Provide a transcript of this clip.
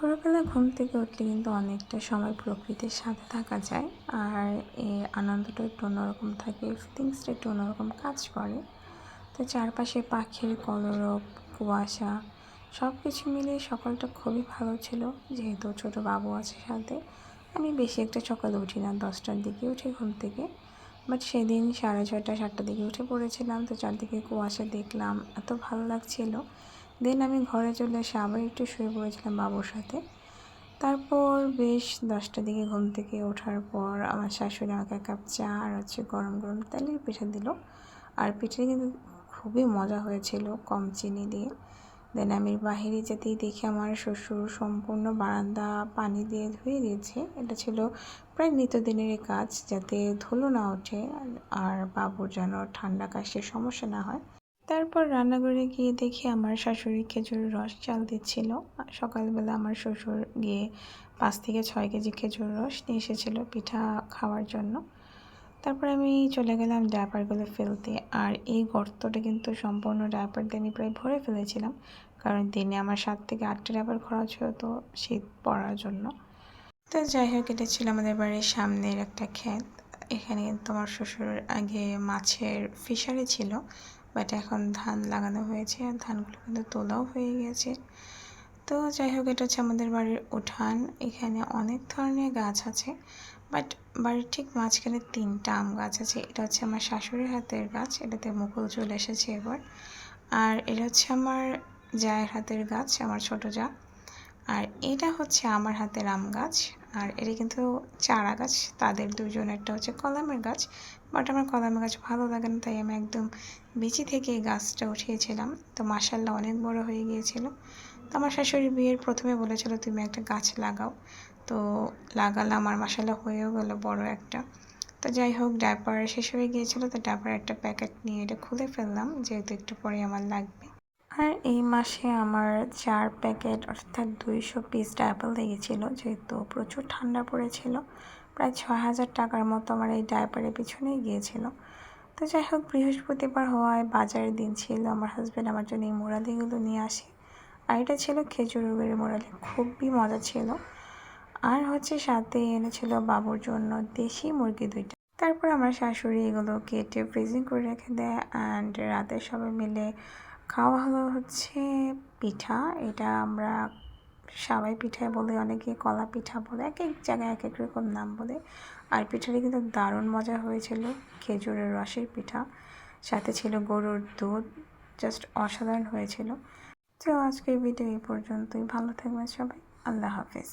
ভোরবেলা ঘুম থেকে উঠলে কিন্তু অনেকটা সময় প্রকৃতির সাথে থাকা যায়। আর এই আনন্দটা একটু অন্যরকম থাকে, ফিলিংসটা একটু অন্যরকম কাজ করে। তো চারপাশে পাখির কলরব, কুয়াশা সব কিছু মিলিয়ে সকালটা খুবই ভালো ছিল। যেহেতু ছোটো বাবু আছে সাথে, আমি বেশি একটা সকালে উঠি না, 10টার দিকে উঠি ঘুম থেকে। বাট সেদিন 6:30 7টার দিকে উঠে পড়েছিলাম। তো চারদিকে কুয়াশা দেখলাম, এত ভালো লাগছিল। দেন আমি ঘরে চলে এসে আবার একটু শুয়ে পড়েছিলাম বাবুর সাথে। তারপর বেশ 10টার দিকে ঘুম থেকে ওঠার পর আমার শাশুড়ি আমাকে 1 কাপ চা আর গরম গরম তেলের পিঠা দিল। আর পিঠে কিন্তু খুবই মজা হয়েছিল, কম চিনি দিয়ে। দেন আমি বাহিরে যেতেই দেখি আমার শ্বশুর সম্পূর্ণ বারান্দা পানি দিয়ে ধুয়ে দিয়েছে। এটা ছিল প্রায় নিত্যদিনেরই কাজ, যাতে ধুলো না ওঠে আর বাবুর যেন ঠান্ডা কাশির সমস্যা না হয়। তারপর রান্নাঘরে গিয়ে দেখি আমার শাশুড়ি খেজুরের রস চাল দিচ্ছিল। সকালবেলা আমার শ্বশুর গিয়ে 5 থেকে 6 কেজি খেজুর রস নিয়ে এসেছিল পিঠা খাওয়ার জন্য। তারপর আমি চলে গেলাম ডায়াপারগুলো ফেলতে। আর এই গর্তটা কিন্তু সম্পূর্ণ ডায়াপার দিয়ে আমি প্রায় ভরে ফেলেছিলাম, কারণ দিনে আমার 7 থেকে 8টা ডায়াপার খরচ হতো শীত পড়ার জন্য। তো যাই হোক, এটা ছিল আমাদের বাড়ির সামনের একটা ক্ষেত। এখানে কিন্তু আমার শ্বশুর আগে মাছের ফিশারি ছিল, বাট এখন ধান লাগানো হয়েছে আর ধানগুলো কিন্তু তোলাও হয়ে গেছে। তো যাই হোক, এটা হচ্ছে আমাদের বাড়ির উঠান। এখানে অনেক ধরনের গাছ আছে, বাট বাড়ির ঠিক মাঝখানে 3টা আম গাছ আছে। এটা হচ্ছে আমার শাশুড়ির হাতের গাছ, এটাতে মুকুল চলে এসেছে এবার। আর এটা হচ্ছে আমার জায়ের হাতের গাছ, আমার ছোটো জা। আর এটা হচ্ছে আমার হাতের আম গাছ। আর এটা কিন্তু চারা গাছ, তাদের দুজনেরটা হচ্ছে কলামের গাছ। বাট আমার কলামের গাছ ভালো লাগে না, তাই আমি একদম বিচি থেকে এই গাছটা উঠিয়েছিলাম। তো মাশাআল্লাহ অনেক বড় হয়ে গিয়েছিল। তো আমার শাশুড়ি বিয়ের প্রথমে বলেছিল তুমি একটা গাছ লাগাও, তো লাগালাম আর মাশাআল্লাহ হয়েও গেল বড় একটা। তো যাই হোক, ডায়াপার শেষ হয়ে গিয়েছিল, তো ডায়াপার একটা প্যাকেট নিয়ে এটা খুলে ফেললাম, যেহেতু একটু পরে আমার লাগবে। আর এই মাসে আমার 4 প্যাকেট অর্থাৎ 200 পিস ডায়াপার লেগেছিল, যেহেতু প্রচুর ঠান্ডা পড়েছিল। প্রায় 6,000 টাকার মতো আমার এই ডায়াপারের পিছনেই গিয়েছিল। তো যাই হোক, বৃহস্পতিবার হওয়ায় বাজারের দিন ছিল, আমার হাজব্যান্ড আমার জন্য এই মোড়ালিগুলো নিয়ে আসে। আর এটা ছিল খেজুর গুড়ের মোড়ালি, খুবই মজা ছিল। আর হচ্ছে সাথে এনেছিল বাবুর জন্য দেশি মুরগি 2টা। তারপর আমার শাশুড়ি এগুলো কেটে ফ্রিজিং করে রেখে দেয়। অ্যান্ড রাতে সবাই মিলে খাওয়া হলো হচ্ছে পিঠা। এটা আমরা সবাই পিঠাই বলে, অনেকে কলা পিঠা বলে, এক এক জায়গায় এক এক রকম নাম বলে। আর পিঠাটি কিন্তু দারুণ মজা হয়েছিল, খেজুরের রসের পিঠা, সাথে ছিল গরুর দুধ, জাস্ট অসাধারণ হয়েছিল। তো আজকের ভিডিও এই পর্যন্তই। ভালো থাকবেন সবাই, আল্লাহ হাফেজ।